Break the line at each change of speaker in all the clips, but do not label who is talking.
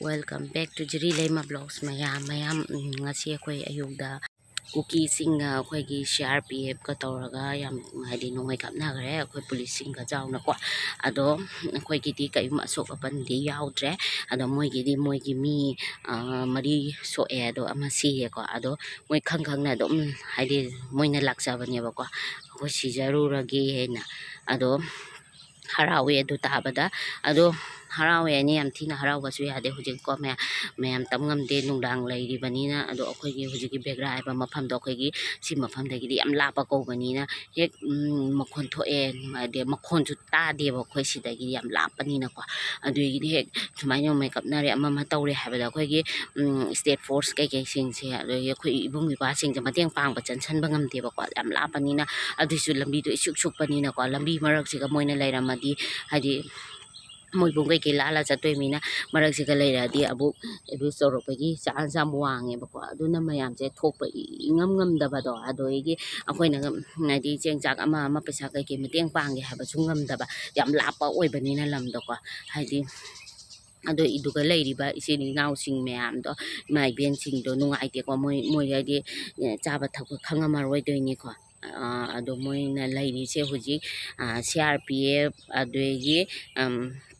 Welcome back to Jiri Lema Vlogs mayam ngasi akhoi ayugda cookie singa akhoi gi CRPF ka tawraga yam hadi nongai kapna gare akhoi police singa jauna ko ado akhoi gi di kai ma sok apan di yaudre ado moi gi mi mari so e ado ama si ko ado moi khang na dom hadi moi na laksa bane ba ko akhoi si jarura gi hena ado harawe adu tabada ado harawe ni am thina harawa su ya de hujik ko me am tamngam de nungdang lai banina ado akhoi gi hujiki begra ba mafam do akhoi gi si mafam da gi am la pa ko banina hek makhon tho e de makhon ju ta de ba akhoi si da gi am la panina ko ado gi hek sumai no make up na re ama ma tawre ha ba da akhoi gi state force kai sing se ado akhoi ibung iba sing ja mateng pang ba chan chan bangam de ba ko am la panina adu su lambi do suk panina ko lambi marak si ga moina lai ramadi hadi moi bung kai la chatoi mina marak si ga lai ra di abu sorok gi chan sam wange ba ko adu na mayam je thok pa ngam da ba do ado gi akhoi na na di cheng chak ama paisa kai mateng pang ge ha ba su ngam da ba yam la pa oi banina lam do ko hadi ado iduga leiriba isini naw sing mayam do mai ben sing do nungai te ko moi hadi chaba thak khanga maroi doini ko ado moi na lairi se huji CRPF adogi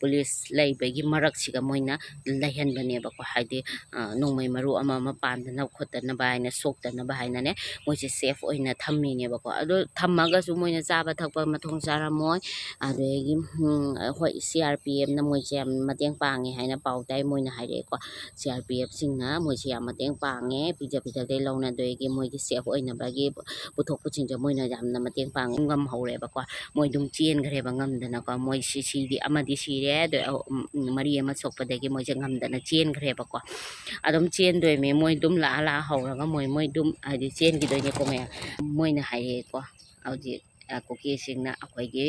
police laibagi marak siga moina lahan bane ba ko hadi nongmai maru ama pandana khotana baina soktana baina ne moi se safe oina thammi ne ba ko ado thammaga su moina chaba thakpa mathong sara moi adogi hoi CRPF na moi se mateng pange haina pautai moina haire ko CRPF singna moi se mateng pange pija de launa doigi moi gi safe oina bagi puthok puchin ja moina jamna mateng pang ngam hore ba ko moi dum chen gre ba ngam dana ko moi si di amadi si re do mari ama sokpa dagi moi je ngam dana chen gre ba ko adum chen doi me moi dum la hora ga moi dum adi chen gi doi ne ko me moi na hai ko auji cookie singna akhoi gi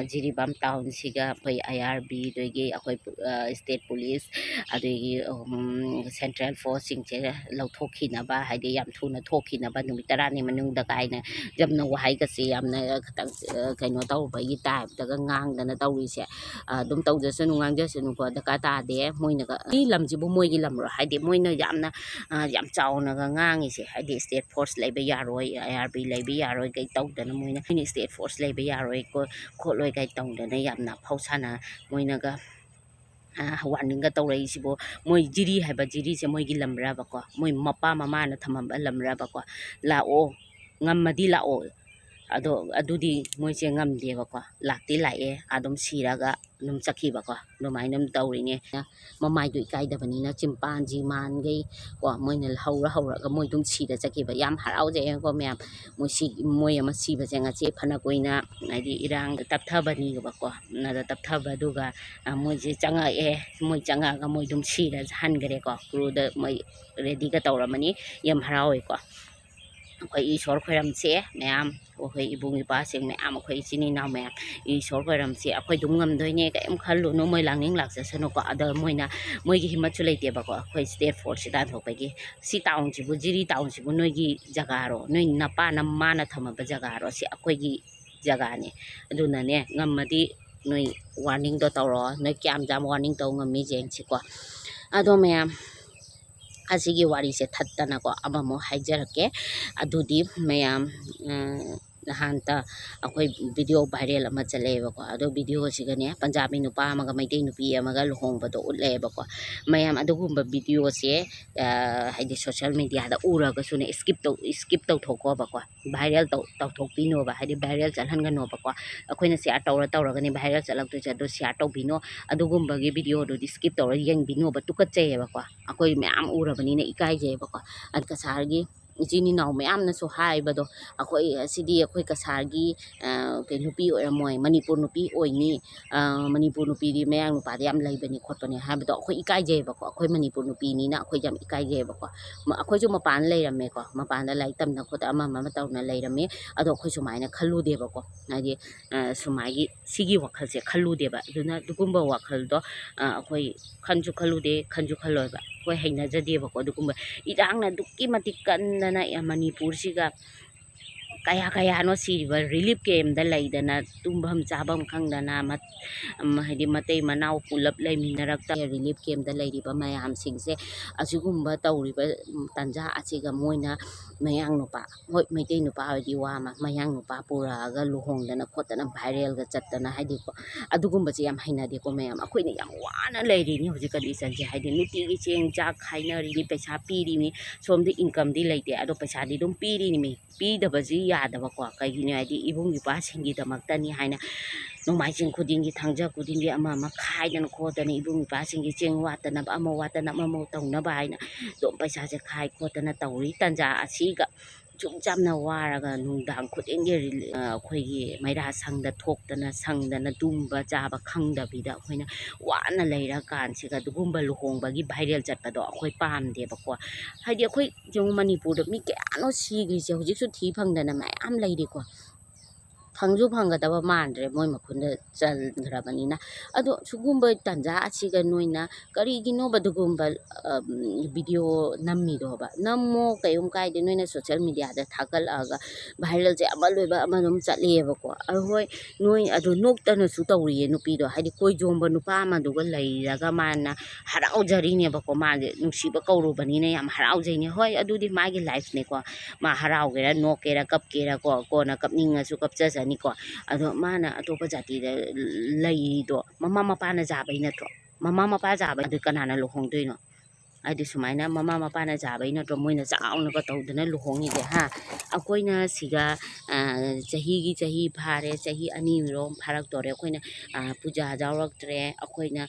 Jiribam town siga pai IRB doigi akhoi state police adogi central force sing che lauthokhi na ba haidi yam thuna thokhi na ba numi tarani manung da kaina jamna wahai ka se yamna khatang kaino taw ba gi ta daga ngang dana tawri se dum taw ja sunu ngang ja sunu ko da ka ta de moina ka i lam ji bu moi gi lam ro haidi moina yamna yam chauna ga ngang se haidi state force lai ba yaroi IRB lai ba yaroi kai taw dana moina ni state force lai ba yaroi ko kholoi kai taw dana yamna phausana moina ga warning ga tawrai sibo moi jiri haiba jiri se moi gi lamra ba ko moi mapa mama na thamam ba lamra ba ko la o ngamadi la o ado adudi moi se ngam de ba ko lakti lae adum siraga num chakhi ba ko no mai nam tawri ne mamai du kai da bani na chimpanzee man gai ko moi na haura ga moi dum sira chakhi ba yam harau je ko myam moi ama si ba jenga che phana koina ai irang tap tha bani ba ko na da tap tha ba du ga moi je changa moi changa ga moi dum sira han gare ko kru da moi ready ga tawramani yam harau ko akhoi isor khoiram se mayam akhoi ibung ipa sing mayam akhoi chini na mayam isor khoiram se akhoi dum ngam doi ne ka em khallu no moi langning laksa sano ko ada moina moi gi himat chu leite ba ko akhoi state force da thok gi si town ji bu jiri town ji bu noi gi jaga ro noi napa na ma na thama ba jaga ro si akhoi gi jaga ne aduna ne ngamadi noi warning do tawro noi kyam jam warning taw ngami jeng chi ko ado mayam asigi wari se thattana ko amamo haijarake adudi mayam hanta akhoi video viral ama chale ba ko ado video sigane punjabi nupa amaga maitei nupi amaga lohong ba do utle ba ko mayam adugumba video se haidi social media da ura ga sune skip to thoko ba ko viral to thok pino ba haidi viral chalhan ga no ba ko akhoi na share tawra ga ni viral chalak tu cha do share to bino adugumba gi video do skip to yeng bino ba tukat che ba ko akhoi mayam ura bani na ikai je ba ko ad ka sargi ichini naw mayam na so hai ba do akhoi sidi akhoi kasargi ke nupi oramoi manipur nupi oini manipur nupi di mayang nupa di am lai bani khot bani ha ba do akhoi ikai je ba ko akhoi manipur nupi ni na akhoi jam ikai je ba ko akhoi ju mapan lai rame ko mapan da lai tam na khot ama taw na lai rame ado akhoi sumai na khallu de ba ko adi sumai gi sigi wakhal se khallu de ba duna dugumba wakhal do akhoi khanju khallu de khanju khalloi ba akhoi haina jade ba ko dugumba irang na dukki matik kan na ya manipur siga ꯀꯌꯥꯅꯣ ꯁꯤꯔꯤꯕ relief ꯀꯦꯝꯗ ꯂꯩꯗꯅ ꯇꯨꯝꯐꯝ ꯆꯥꯐꯝ ꯈꯪꯗꯅ ꯍꯥꯏꯗꯤ ꯃꯇꯩ ꯃꯅꯥꯎ ꯄꯨꯂꯞ ꯂꯩꯃꯤꯟꯅꯔꯛꯇ relief ꯀꯦꯝꯗ ꯂꯩꯔꯤꯕ ꯃꯌꯥꯝꯁꯤꯡꯁꯦ ꯑꯁꯤꯒꯨꯝꯕ ꯇꯧꯔꯤꯕ ꯇꯥꯟꯖꯥ ꯑꯁꯤꯒ ꯃꯣꯏꯅ ꯃꯌꯥꯡ ꯅꯨꯄꯥ ꯍꯣꯏ ꯃꯩꯇꯩ ꯅꯨꯄꯥ ꯑꯣꯏꯗꯤ ꯋꯥ ꯑꯃ ꯃꯌꯥꯡ ꯅꯨꯄꯥ ꯄꯨꯔꯛꯑꯒ ꯂꯨꯍꯣꯡꯗꯅ ꯈꯣꯠꯇꯅ ꯚꯥꯏꯔꯦꯜꯒ ꯆꯠꯇꯅ ꯍꯥꯏꯗꯤꯀꯣ ꯑꯗꯨꯒꯨꯝꯕꯁꯦ ꯌꯥꯝ ꯍꯩꯅꯗꯦꯀꯣ ꯃꯌꯥꯝ ꯑꯩꯈꯣꯏꯅ ꯌꯥꯝ ꯋꯥꯅ ꯂꯩꯔꯤꯅꯤ ꯍꯧꯖꯤꯛ ꯀꯟꯗꯤꯁꯟꯁꯦ ꯍꯥꯏꯗꯤ ꯅꯨꯡꯇꯤꯒꯤ ꯆꯦꯡ ꯆꯥꯛ ꯈꯥꯏꯅꯔꯤꯅꯤ ꯄꯩꯁꯥ ꯄꯤꯔꯤꯅꯤ ꯁꯣꯝꯗ ꯏꯟꯀꯝꯗꯤ ꯂꯩꯇꯦ ꯑꯗꯣ ꯄꯩꯁꯥꯗꯤ ꯑꯗꯨꯝ ꯄꯤꯔꯤꯅꯤ ꯄꯤꯗꯕꯁꯤ ꯌꯥꯗꯕꯀꯣ ꯀꯩꯒꯤꯅꯣ ꯍꯥꯏꯗꯤ ꯏꯕꯨꯡ ꯏꯄ꯭ꯋꯥꯁꯤꯡꯒꯤꯗꯃꯛꯇꯅꯤ ꯍꯥꯏꯅ ꯅꯣꯡꯃꯥꯏꯖꯤꯡ ꯈꯨꯗꯤꯡꯒꯤ ꯊꯥꯡꯖ ꯈꯨꯗꯤꯡꯒꯤ ꯑꯃ ꯈꯥꯏꯗꯅ ꯈꯣꯠꯇꯅ ꯏꯕꯨꯡ ꯏꯄ꯭ꯋꯥꯁꯤꯡꯒꯤ ꯆꯦꯡ ꯋꯥꯠꯇꯅꯕ ꯑꯃ ꯋꯥꯠꯇꯅ ꯑꯃ ꯇꯧꯅꯕ ꯍꯥꯏꯅ ꯑꯗꯨꯝ ꯄꯩꯁꯥꯁꯦ ꯈꯥꯏ ꯈꯣꯠꯇꯅ ꯇꯧꯔꯤ ꯇꯥꯟꯖꯥ ꯑꯁꯤꯒ ꯁꯨꯝ ꯆꯝꯅ ꯋꯥꯔꯒ ꯅꯨꯡꯗꯥꯡ ꯈꯨꯗꯤꯡꯒꯤ ꯑꯩꯈꯣꯏꯒꯤ ꯃꯩꯔꯥ ꯁꯪꯗ ꯊꯣꯛꯇꯅ ꯁꯪꯗꯅ ꯇꯨꯝꯕ ꯆꯥꯕ ꯈꯪꯗꯕꯤꯗ ꯑꯩꯈꯣꯏꯅ ꯋꯥꯅ ꯂꯩꯔꯀꯥꯟꯁꯤꯒ ꯑꯗꯨꯒꯨꯝꯕ ꯂꯨꯍꯣꯡꯕꯒꯤ ꯚꯥꯏꯔꯦꯜ ꯆꯠꯄꯗꯣ ꯑꯩꯈꯣꯏ ꯄꯥꯝꯗꯦꯕꯀꯣ ꯍꯥꯏꯗꯤ ꯑꯩꯈꯣꯏ ꯌꯦꯡꯉꯨ ꯃꯅꯤꯄꯨꯔꯗ ꯃꯤ ꯀꯌꯥꯅꯣ ꯁꯤꯈ꯭ꯔꯤꯁꯦ ꯍꯧꯖꯤꯛꯁꯨ ꯊꯤ ꯐꯪꯗꯅ ꯃꯌꯥꯝ ꯂꯩꯔꯤꯀꯣ ꯐꯪꯁꯨ ꯐꯪꯒꯗꯕ ꯃꯥꯟꯗ꯭ꯔꯦ ꯃꯣꯏ ꯃꯈꯨꯟꯗ ꯆꯟꯈ꯭ꯔꯕꯅꯤꯅ ꯑꯗꯣ ꯁꯤꯒꯨꯝꯕ ꯇꯥꯟꯖꯥ ꯑꯁꯤꯒ ꯅꯣꯏꯅ ꯀꯔꯤꯒꯤꯅꯣꯕ ꯑꯗꯨꯒꯨꯝꯕ ꯚꯤꯗꯤꯑꯣ ꯅꯝꯃꯤꯗꯣꯕ ꯅꯝꯃꯣ ꯀꯩꯝ ꯀꯥꯏꯗꯦ ꯅꯣꯏꯅ ꯁꯣꯁꯦꯜ ꯃꯤꯗꯤꯌꯥꯗ ꯊꯥꯒꯠꯂꯛꯑꯒ ꯚꯥꯏꯔꯦꯜꯁꯦ ꯑꯃ ꯂꯣꯏꯕ ꯑꯃ ꯑꯗꯨꯝ ꯆꯠꯂꯦꯕꯀꯣ ꯑꯗꯣ ꯍꯣꯏ ꯅꯣꯏ ꯑꯗꯨ ꯅꯣꯛꯇꯅꯁꯨ ꯇꯧꯔꯤꯌꯦ ꯅꯨꯄꯤꯗꯣ ꯍꯥꯏꯗꯤ ꯀꯣꯏꯖꯣꯝꯕ ꯅꯨꯄꯥ ꯑꯃꯗꯨꯒ ꯂꯩꯔꯒ ꯃꯥꯅ ꯍꯔꯥꯎꯖꯔꯤꯅꯦꯕꯀோ ꯃꯥꯁꯦ ꯅꯨꯡꯁꯤꯕ ꯀꯧꯔꯨꯕꯅꯤꯅ ꯌꯥꯝ ꯍꯔꯥꯎꯖꯩꯅꯦ ꯍꯣꯏ ꯑꯗꯨꯗꯤ ꯃꯥꯒꯤ ꯂꯥꯏꯐꯅꯦꯀꯣ ꯃꯥ ꯍꯔꯥꯎꯒꯦꯔꯥ ꯅꯣꯛꯀꯦꯔꯥ ꯀꯞꯀꯦꯔꯥꯀꯣ ꯀꯣꯟꯅ ꯀꯞꯅꯤꯡꯉꯁꯨ ꯀꯞꯆꯖꯅꯤꯀꯣ ꯑꯗꯣ ꯃꯥꯅ ꯑꯇꯣꯞꯄ ꯖꯥꯇꯤꯗ ꯂꯩꯔꯤꯗꯣ ꯃꯃꯥ ꯃꯄꯥꯅ ꯌꯥꯕꯩ ꯅꯠꯇ꯭ꯔꯣ ꯃꯃꯥ ꯃꯄꯥ ꯌꯥꯕꯩ ꯑꯗꯨ ꯀꯅꯥꯅ ꯂꯨꯍꯣꯡꯗꯣꯏꯅꯣ ꯍꯥꯏꯗꯤ ꯁꯨꯃꯥꯏꯅ ꯃꯃꯥ ꯃꯄꯥꯅ ꯌꯥꯕꯩ ꯅꯠꯇ꯭ꯔꯣ ꯃꯣꯏꯅ ꯆꯥꯎꯅꯒ ꯇꯧꯗꯅ ꯂꯨꯍꯣꯡꯉꯤꯁꯦ ꯑꯩꯈꯣꯏꯅ ꯁꯤꯒ ꯆꯍꯤ ꯐꯥꯔꯦ ꯆꯍꯤ ꯑꯅꯤꯔꯣꯝ ꯐꯥꯔꯛꯇꯣꯔꯦ ꯑꯩꯈꯣꯏꯅ ꯄꯨꯖꯥ ꯌꯥꯎꯔꯛꯇ꯭ꯔꯦ ꯑꯩꯈꯣꯏꯅ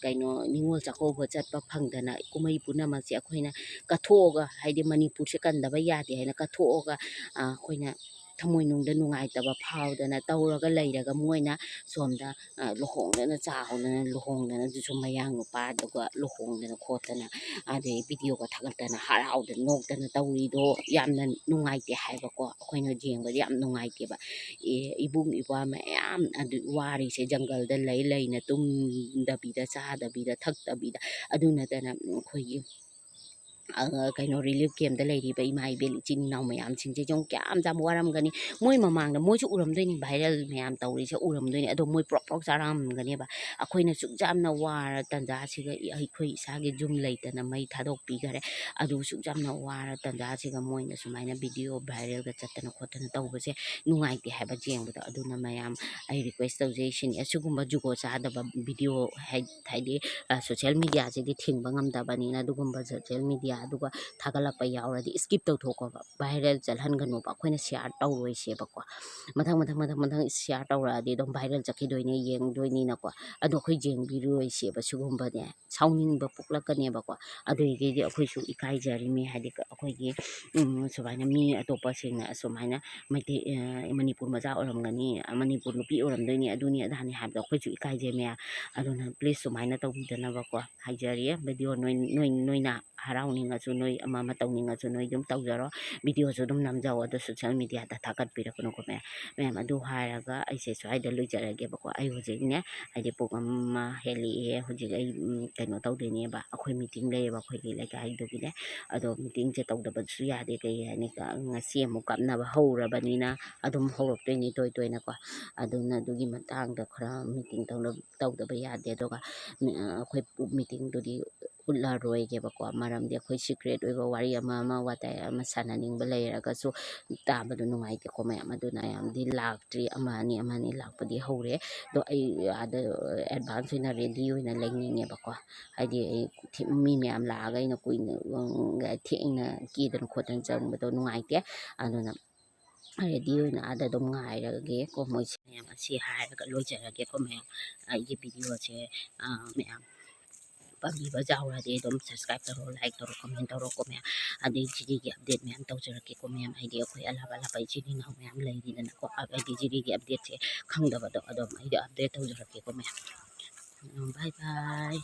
ꯀꯩꯅꯣ ꯅꯤꯉꯣꯜ ꯆꯥꯛꯀꯧꯕ ꯆꯠꯄ ꯐꯪꯗꯅ ꯀꯨꯝꯍꯩ ꯄꯨꯝꯅꯃꯛꯁꯦ ꯑꯩꯈꯣꯏꯅ ꯀꯠꯊꯣꯛꯑꯒ ꯍꯥꯏꯗꯤ ꯃꯅꯤꯄꯨꯔꯁꯦ ꯀꯟꯗꯕ ꯌꯥꯗꯦ ꯍꯥꯏꯅ ꯀꯠꯊꯣꯛꯑꯒ ꯑꯩꯈꯣꯏꯅ ꯊꯃꯣꯏꯅꯨꯡꯗ ꯅꯨꯡꯉꯥꯏꯇꯕ ꯐꯥꯎꯗꯅ ꯇꯧꯔꯒ ꯂꯩꯔꯒ ꯃꯣꯏꯅ ꯁꯣꯝꯗ ꯂꯨꯍꯣꯡꯗꯅ ꯆꯥꯎꯗꯅ ꯂꯨꯍꯣꯡꯗꯅ ꯑꯗꯨꯁꯨ ꯃꯌꯥꯡ ꯅꯨꯄꯥꯗꯨꯒ ꯂꯨꯍꯣꯡꯗꯅ ꯈꯣꯠꯇꯅ ꯑꯗꯩ ꯚꯤꯗꯤꯑꯣꯒ ꯊꯥꯒꯠꯇꯅ ꯍꯔꯥꯎꯗꯅ ꯅꯣꯛꯇꯅ ꯇꯧꯔꯤꯗꯣ ꯌꯥꯝꯅ ꯅꯨꯡꯉꯥꯏꯇꯦ ꯍꯥꯏꯕꯀꯣ ꯑꯩꯈꯣꯏꯅ ꯌꯦꯡꯕꯗ ꯌꯥꯝ ꯅꯨꯡꯉꯥꯏꯇꯦꯕ ꯏꯕꯨꯡ ꯏꯄ꯭ꯋꯥ ꯃꯌꯥꯝ ꯑꯗꯨ ꯋꯥꯔꯤꯁꯦ ꯖꯪꯒꯜꯗ ꯂꯩꯅ ꯇꯨꯝꯗꯕꯤꯗ ꯆꯥꯗꯕꯤꯗ ꯊꯛꯇꯕꯤꯗ ꯑꯗꯨ ꯅꯠꯇꯅ ꯑꯩꯈꯣꯏꯒꯤ ꯀꯩꯅꯣ ꯔꯤꯂꯤꯐ ꯀꯦꯝꯗ ꯂꯩꯔꯤꯕ ꯏꯃꯥ ꯏꯕꯦꯜ ꯏꯆꯤꯟ ꯏꯅꯥꯎ ꯃꯌꯥꯝꯁꯤꯡꯁꯦ ꯌꯦꯡꯉꯨ ꯀꯌꯥꯝ ꯋꯥꯔꯝꯒꯅꯤ ꯃꯣꯏ ꯃꯃꯥꯡꯗ ꯃꯣꯏꯁꯨ ꯎꯔꯝꯗꯣꯏꯅꯤ ꯚꯥꯏꯔꯦꯜ ꯃꯌꯥꯝ ꯇꯧꯔꯤꯁꯦ ꯎꯔꯝꯗꯣꯏꯅꯤ ꯑꯗꯣ ꯃꯣꯏ ꯄ꯭ꯔꯣꯛ ꯆꯥꯔꯝꯒꯅꯦꯕ ꯑꯩꯈꯣꯏꯅ ꯁꯨꯛ ꯌꯥꯝꯅ ꯋꯥꯔ ꯇꯥꯟꯖꯥꯁꯤꯒ ꯑꯩꯈꯣꯏ ꯏꯁꯥꯒꯤ ꯌꯨꯝ ꯂꯩꯇꯅ ꯃꯩ ꯊꯥꯗꯣꯛꯄꯤꯈꯔꯦ ꯑꯗꯨ ꯁꯨꯛ ꯌꯥꯝꯅ ꯋꯥꯔ ꯇꯥꯟꯖꯥꯁꯤꯒ ꯃꯣꯏꯅ ꯁꯨꯃꯥꯏꯅ ꯚꯤꯗꯤꯑꯣ ꯚꯥꯏꯔꯦꯜꯒ ꯆꯠꯇꯅ ꯈꯣꯠꯇꯅ ꯇꯧꯕꯁꯦ ꯅꯨꯡꯉꯥꯏꯇꯦ ꯍꯥꯏꯕ ꯌꯦꯡꯕꯗꯣ ꯑꯗꯨꯅ ꯃꯌꯥꯝ ꯑꯩ ꯔꯤꯀ꯭ꯋꯦꯁ ꯇꯧꯖꯩ ꯁꯤꯅꯤ ꯑꯁꯤꯒꯨꯝꯕ ꯖꯨꯒꯣꯠ ꯆꯥꯗꯕ ꯚꯤꯗꯤꯑꯣ ꯍꯥꯏꯗꯤ ꯁꯣꯁꯤꯌꯦꯜ ꯃꯤꯗꯤꯌꯥꯁꯤꯗꯤ ꯊꯤꯡꯕ ꯉꯝꯗꯕꯅꯤꯅ ꯑꯗꯨꯒꯨꯝꯕ ꯁꯣꯁꯤꯌꯦꯜ ꯃꯤꯗꯤꯌꯥ ꯑꯗꯨꯒ ꯊꯥꯒꯠꯂꯛꯄ ꯌꯥꯎꯔꯗꯤ ꯏꯁꯀꯤꯞ ꯇꯧꯊꯣꯛꯀꯣꯕ ꯚꯥꯏꯔꯦꯜ ꯆꯠꯍꯟꯒꯅꯨꯕ ꯑꯩꯈꯣꯏꯅ ꯁꯤꯌꯥꯔ ꯇꯧꯔꯣꯏꯁꯦꯕꯀꯣ ꯃꯊꯪ ꯁꯤꯌꯥꯔ ꯇꯧꯔꯛꯑꯗꯤ ꯑꯗꯨꯝ ꯚꯥꯏꯔꯦꯜ ꯆꯠꯈꯤꯗꯣꯏꯅꯦ ꯌꯦꯡꯗꯣꯏꯅꯤꯅꯀꯣ ꯑꯗꯣ ꯑꯩꯈꯣꯏ ꯌꯦꯡꯕꯤꯔꯣꯏꯁꯦꯕ ꯁꯤꯒꯨꯝꯕꯅꯦ ꯁꯥꯎꯅꯤꯡꯕ ꯄꯣꯛꯂꯛꯀꯅꯦꯕꯀꯣ ꯑꯗꯨꯒꯤꯗꯤ ꯑꯩꯈꯣꯏꯁꯨ ꯏꯀꯥꯏꯖꯔꯤꯃꯤ ꯍꯥꯏꯗꯤ ꯑꯩꯈꯣꯏꯒꯤ ꯁꯨꯃꯥꯏꯅ ꯃꯤ ꯑꯇꯣꯞꯄꯁꯤꯡꯅ ꯑꯁꯨꯃꯥꯏꯅ ꯃꯅꯤꯄꯨꯔ ꯃꯆꯥ ꯑꯣꯏꯔꯝꯒꯅꯤ ꯃꯅꯤꯄꯨꯔ ꯅꯨꯄꯤ ꯑꯣꯏꯔꯝꯗꯣꯏꯅꯤ ꯑꯗꯨꯅꯤ ꯑꯗꯥꯅꯤ ꯍꯥꯏꯕꯗꯣ ꯑꯩꯈꯣꯏꯁꯨ ꯏꯀꯥꯏꯖꯩ ꯃꯌꯥꯝ ꯑꯗꯨꯅ ꯄ꯭ꯂꯤꯖ ꯁꯨꯃꯥꯏꯅ ꯇꯧꯕꯤꯗꯅꯕꯀꯣ ꯍꯥꯏꯖꯔꯤꯌꯦ ꯚꯤꯗꯤꯑꯣ ꯅꯣꯏꯅ ꯍꯔꯥꯎꯅꯤꯡꯉꯁꯨ ꯅꯣꯏ ꯑꯃ ꯇꯧꯅꯤꯡꯉꯁꯨ ꯅꯣꯏ ꯑꯗꯨꯝ ꯇꯧꯖꯔꯣ ꯚꯤꯗꯤꯑꯣꯁꯨ ꯑꯗꯨꯝ ꯅꯝꯖꯧ ꯑꯗꯣ ꯁꯣꯁꯤꯌꯦꯜ ꯃꯤꯗꯤꯌꯥꯗ ꯊꯥꯒꯠꯄꯤꯔꯛꯀꯅꯨꯀꯣ ꯃꯌꯥꯝ ꯑꯗꯨ ꯍꯥꯏꯔꯒ ꯑꯩꯁꯦ ꯁ꯭ꯋꯥꯏꯗ ꯂꯣꯏꯖꯔꯒꯦꯕꯀꯣ ꯑꯩ ꯍꯧꯖꯤꯛꯅꯦ ꯍꯥꯏꯗꯤ ꯄꯨꯡ ꯑꯃ ꯍꯦꯜꯂꯛꯑꯦ ꯍꯧꯖꯤꯛ ꯑꯩ ꯀꯩꯅꯣ ꯇꯧꯗꯣꯏꯅꯦꯕ ꯑꯩꯈꯣꯏ ꯃꯤꯇꯤꯡ ꯂꯩꯌꯦꯕ ꯑꯩꯈꯣꯏꯒꯤ ꯂꯩꯀꯥꯏꯗꯨꯒꯤꯅꯦ ꯑꯗꯣ ꯃꯤꯇꯤꯡꯁꯦ ꯇꯧꯗꯕꯁꯨ ꯌꯥꯗꯦ ꯀꯩ ꯍꯥꯏꯅꯤ ꯉꯁꯤ ꯑꯃꯨꯛ ꯀꯥꯞꯅꯕ ꯍꯧꯔꯕꯅꯤꯅ ꯑꯗꯨꯝ ꯍꯧꯔꯛꯇꯣꯏꯅꯤ ꯇꯣꯏꯅꯀꯣ ꯑꯗꯨꯅ ꯑꯗꯨꯒꯤ ꯃꯇꯥꯡꯗ ꯈꯔ ꯃꯤꯇꯤꯡ ꯇꯧꯗꯕ ꯌꯥꯗꯦ ꯑꯗꯨꯒ ꯑꯩꯈꯣꯏ ꯃꯤꯇꯤꯡꯗꯨꯗꯤ ꯎꯠꯂꯔꯣꯏꯒꯦꯕꯀꯣ ꯃꯔꯝꯗꯤ ꯑꯩꯈꯣꯏ ꯁꯤꯀ꯭ꯔꯦꯠ ꯑꯣꯏꯕ ꯋꯥꯔꯤ ꯑꯃ ꯋꯥꯇꯥꯏ ꯑꯃ ꯁꯥꯟꯅꯅꯤꯡꯕ ꯂꯩꯔꯒꯁꯨ ꯇꯥꯕꯗꯣ ꯅꯨꯡꯉꯥꯏꯇꯦꯀꯣ ꯃꯌꯥꯝ ꯑꯗꯨꯅ ꯌꯥꯝꯗꯤ ꯂꯥꯛꯇ꯭ꯔꯤ ꯑꯃ ꯑꯅꯤ ꯂꯥꯛꯄꯗꯤ ꯍꯧꯔꯦ ꯑꯗꯣ ꯑꯩ ꯑꯥꯗ ꯑꯦꯗꯚꯥꯟꯁ ꯑꯣꯏꯅ ꯔꯦꯗꯤ ꯑꯣꯏꯅ ꯂꯩꯅꯤꯡꯉꯦꯕꯀꯣ ꯍꯥꯏꯗꯤ ꯑꯩ ꯃꯤ ꯃꯌꯥꯝ ꯂꯥꯛꯑꯒ ꯑꯩꯅ ꯀꯨꯏꯅ ꯊꯦꯡꯅ ꯀꯦꯗꯅ ꯈꯣꯠꯇꯅ ꯆꯪꯕꯗꯣ ꯅꯨꯡꯉꯥꯏꯇꯦ ꯑꯗꯨꯅ ꯔꯦꯗꯤ ꯑꯣꯏꯅ ꯑꯥꯗ ꯑꯗꯨꯝ ꯉꯥꯏꯔꯒꯦꯀꯣ ꯃꯣꯏꯁꯦ ꯃꯌꯥꯝ ꯑꯁꯤ ꯍꯥꯏꯔꯒ ꯂꯣꯏꯖꯔꯒꯦꯀꯣ ꯃꯌꯥꯝ ꯑꯩꯒꯤ ꯚꯤꯗꯤꯑꯣꯁꯦ ꯃꯌꯥꯝ ꯄꯥꯝꯕꯤꯕ ꯌꯥꯎꯔꯗꯤ ꯑꯗꯨꯝ ꯁꯕꯁꯀ꯭ꯔꯥꯏꯕ ꯇꯧꯔꯣ ꯂꯥꯏꯛ ꯇꯧꯔꯣ ꯀꯣꯃꯦꯟ ꯇꯧꯔꯣꯀꯣ ꯃꯌꯥꯝ ꯑꯗꯩ ꯖꯤꯔꯤꯒꯤ ꯑꯞꯗꯦꯠ ꯃꯌꯥꯝ ꯇꯧꯖꯔꯛꯀꯦꯀꯣ ꯃꯌꯥꯝ ꯍꯥꯏꯗꯤ ꯑꯩꯈꯣꯏ ꯑꯂꯥꯞ ꯏꯆꯤꯜ ꯏꯅꯥꯎ ꯃꯌꯥꯝ ꯂꯩꯔꯤꯗꯅꯀꯣ ꯑꯩꯗꯤ ꯖꯤꯔꯤꯒꯤ ꯑꯞꯗꯦꯠꯁꯦ ꯈꯪꯗꯕꯗꯣ ꯑꯗꯨꯝ ꯑꯩꯗꯣ ꯑꯞꯗꯦꯠ ꯇꯧꯖꯔꯛꯀꯦꯀꯣ ꯃꯌꯥꯝ ꯕꯥꯏ ꯕꯥꯏ